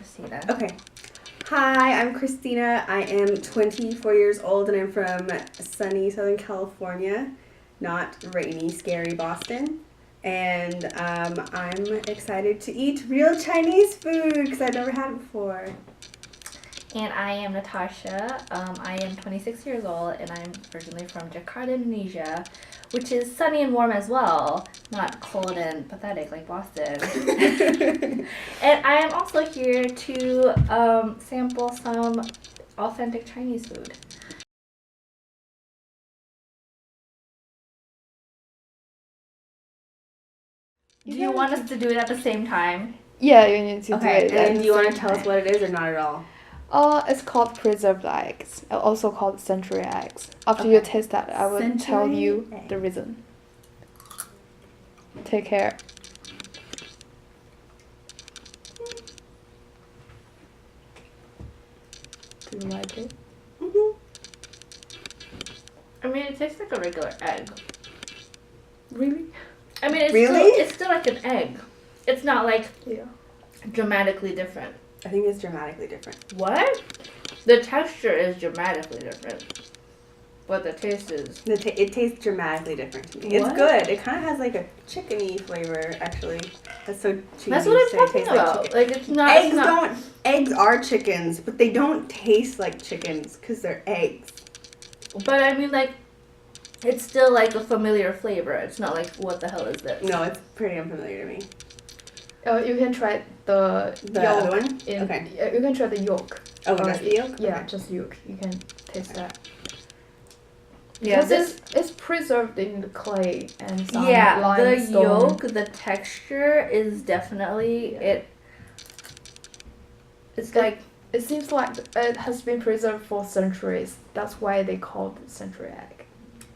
Christina. Okay. Hi, I'm Christina. I am 24 years old and I'm from sunny Southern California, not rainy, scary Boston. And I'm excited to eat real Chinese food because I've never had it before. And I am Natasha. I am 26 years old and I'm originally from Jakarta, Indonesia, which is sunny and warm as well, not cold and pathetic like Boston. And I am also here to sample some authentic Chinese food. Do you want us to do it at the same time? Yeah, you need to do Okay, it. and do you want to tell us what it is or not at all? It's called preserved eggs, also called century eggs. After you taste that, I will tell you the reason. Take care. Do you like it? Mm-hmm. I mean, it tastes like a regular egg. Really? I mean, it's still like an egg. It's not like dramatically different. I think it's dramatically different. What? The texture is dramatically different. But the taste is... It tastes dramatically different to me. What? It's good. It kind of has like a chickeny flavor, actually. That's so cheesy. That's what I'm talking about. Like it's not... Eggs are chickens, but they don't taste like chickens because they're eggs. But I mean, like, it's still like a familiar flavor. It's not like, what the hell is this? No, it's pretty unfamiliar to me. You can try the yolk. Other one? Okay. You can try the yolk. Oh, just the yolk? Yeah, okay. Just yolk. You can taste that. Yeah, because it's preserved in the clay and some limestone. The yolk, the texture is definitely It's like... It seems like it has been preserved for centuries. That's why they call it century egg.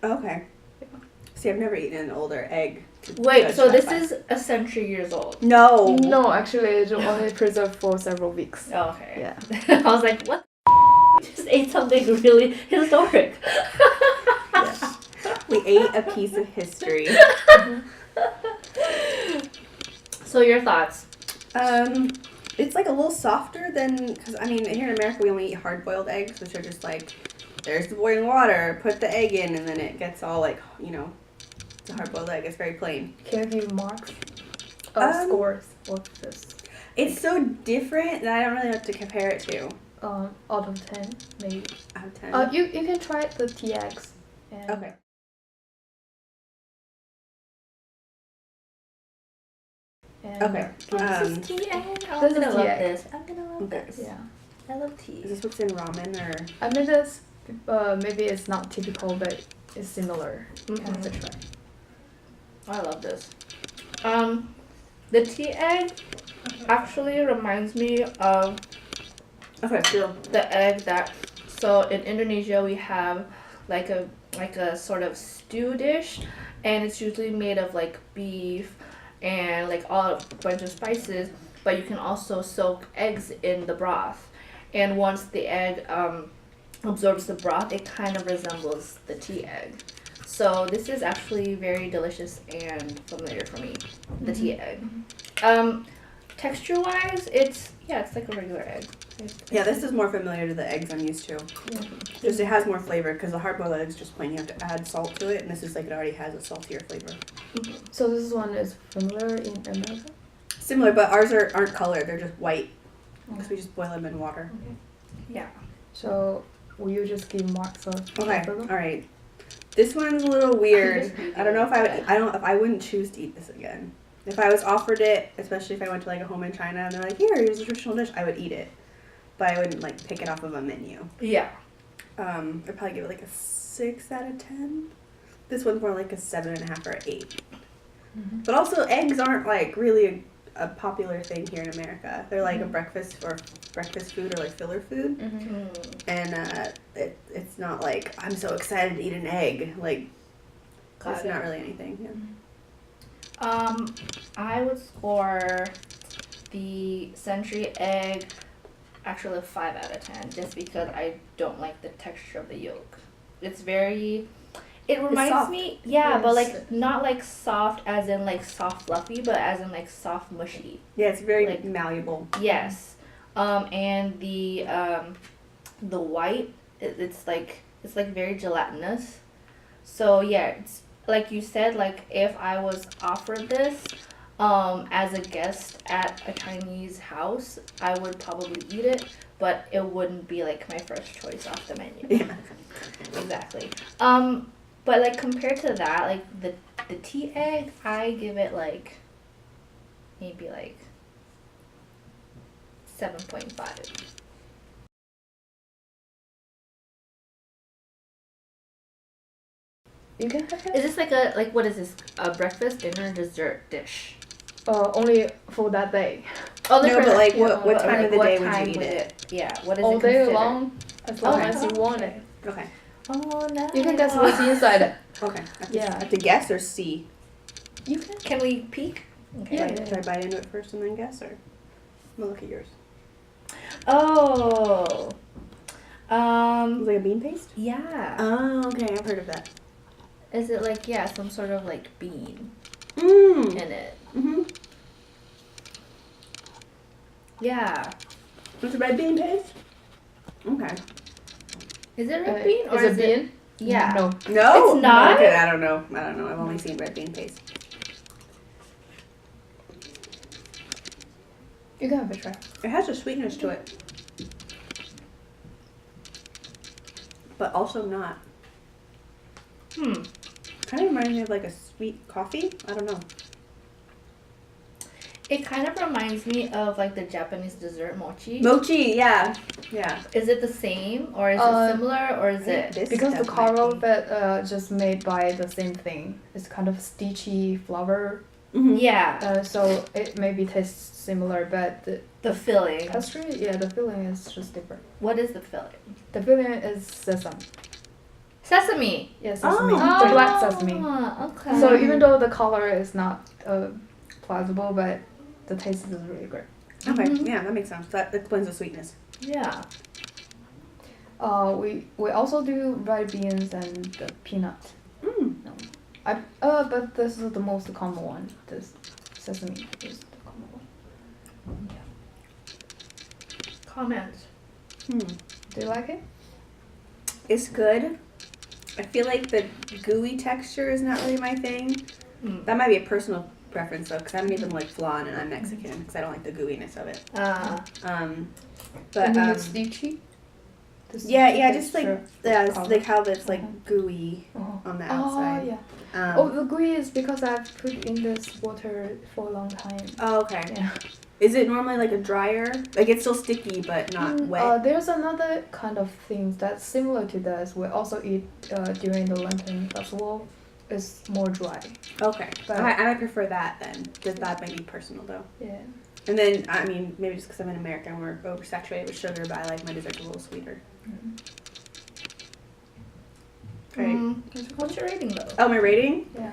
Okay. Yeah. See, I've never eaten an older egg. Wait, so this is a century years old? No. No, actually, it's only preserved for several weeks. Oh, okay. Yeah. I was like, what the just ate something really historic. Yeah. We ate a piece of history. So your thoughts? It's like a little softer than, because I mean, here in America we only eat hard-boiled eggs, which are just like, there's the boiling water, put the egg in, and then it gets all like, it's a hard-boiled egg. It's very plain. Can you give marks? Scores for this? It's so different that I don't really know what to compare it to. Out of 10, maybe. Out of 10. You can try the TX. Okay. Okay. This is tea egg. I'm gonna love this. I'm gonna love this. Yeah. I love tea. Is this what's in ramen or? I mean, this maybe it's not typical, but it's similar. You can have a try. I love this. The tea egg actually reminds me of the egg that. So in Indonesia we have like a sort of stew dish, and it's usually made of like beef and like a bunch of spices, but you can also soak eggs in the broth, and once the egg absorbs the broth, it kind of resembles the tea egg. So this is actually very delicious and familiar for me, the tea egg. Texture wise, it's like a regular egg. Yeah, this is more familiar to the eggs I'm used to. Just it has more flavor because the hard-boiled egg is just plain. You have to add salt to it, and this is like it already has a saltier flavor. So this one is familiar in America? Similar, but ours aren't colored. They're just white because we just boil them in water. Okay. Yeah. So will you just give marks of? Okay. All right. This one's a little weird. I don't know if I wouldn't choose to eat this again. If I was offered it, especially if I went to like a home in China and they're like, here's a traditional dish, I would eat it. But I wouldn't like pick it off of a menu. Yeah. I'd probably give it like a 6 out of 10. This one's more like a 7.5 or an 8. Mm-hmm. But also eggs aren't like really a popular thing here in America. They're like a breakfast food or like filler food. Mm-hmm. And it's not like I'm so excited to eat an egg. Like it's not really anything. Yeah. I would score the century egg actually a 5 out of 10 just because I don't like the texture of the yolk. It reminds me, but like not like soft as in like soft fluffy, but as in like soft mushy. Yeah, it's very like malleable. Yes. And the white, it's like very gelatinous. So yeah, it's like you said, like if I was offered this as a guest at a Chinese house, I would probably eat it, but it wouldn't be like my first choice off the menu. Yeah. Exactly. But like compared to that, like the tea egg, I give it like maybe like 7.5. You can have it. Is this like what is this? A breakfast, dinner, dessert dish? Only for that day. Oh, No, but like yeah, what time of the day would time you eat it? Yeah, what is All it day considered? long, as long Okay. as you want it. Okay. Oh, nice. You can guess what's inside it. Okay. I Yeah. have to guess or see. You can. Can we peek? Okay. Yeah. Should I bite into it first and then guess, or? I'm gonna look at yours. Oh. It's like a bean paste. Yeah. Oh, okay. I've heard of that. Is it like some sort of like bean Mmm. in it? Mhm. Yeah. It's a red bean paste. Okay. Is it red bean or is it bean? Yeah. No. No. It's not? Okay, I don't know. I've only seen red bean paste. You can have a try. It has a sweetness to it, but also not. Kind of reminds me of like a sweet coffee. I don't know. It kind of reminds me of like the Japanese dessert mochi. Mochi, yeah, yeah. Is it the same or is it similar or is it? This Because the stuff might coral be. bit just made by the same thing. It's kind of stitchy flour. Mhm. Yeah. So it maybe tastes similar, but The filling. pastry, the filling is just different. What is the filling? The filling is sesame. Sesame. Yeah, sesame. Oh. The black sesame. Okay. So even though the color is not plausible, but the taste is really great. Okay, Mhm. yeah, that makes sense. That explains the sweetness. Yeah. We also do red beans and the peanut. Mm. But this is the most common one. This sesame is the common one. Comment. Do you like it? It's good. I feel like the gooey texture is not really my thing. That might be a personal preference though, because I made them like flan and I'm Mexican, because I don't like the gooiness of it. But And then it's stitchy. yeah, just like texture. it's like how it's like gooey Uh-huh. on the Oh outside. yeah. The gooey is because I've put in this water for a long time. Oh, okay. Yeah. Is it normally like a dryer? Like it's still sticky but not wet. There's another kind of thing that's similar to this. We also eat during the Lantern Festival. It's more dry. Okay. But- I might prefer that then. That might be personal though. Yeah. And then I mean maybe just because I'm in America and we're oversaturated with sugar, but I like my desserts a little sweeter. Right. What's your rating though? Oh, my rating? Yeah.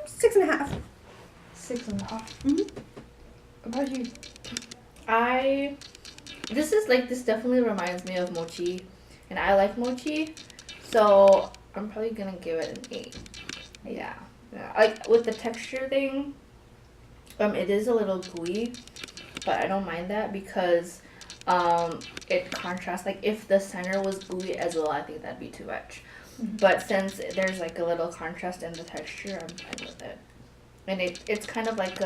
6.5. 6.5. Mhm. What about you? This definitely reminds me of mochi, and I like mochi, so I'm probably gonna give it an 8. Yeah. Like with the texture thing, it is a little gooey, but I don't mind that because it contrasts. Like if the center was gooey as well, I think that'd be too much. But since there's like a little contrast in the texture, I'm fine with it. And it's kind of like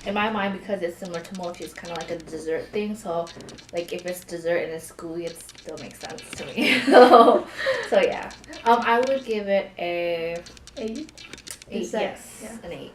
in my mind, because it's similar to mochi, it's kind of like a dessert thing. So like if it's dessert and it's gooey, it still makes sense to me. so yeah, I would give it a 8. 8. said, Yes, yeah. an 8.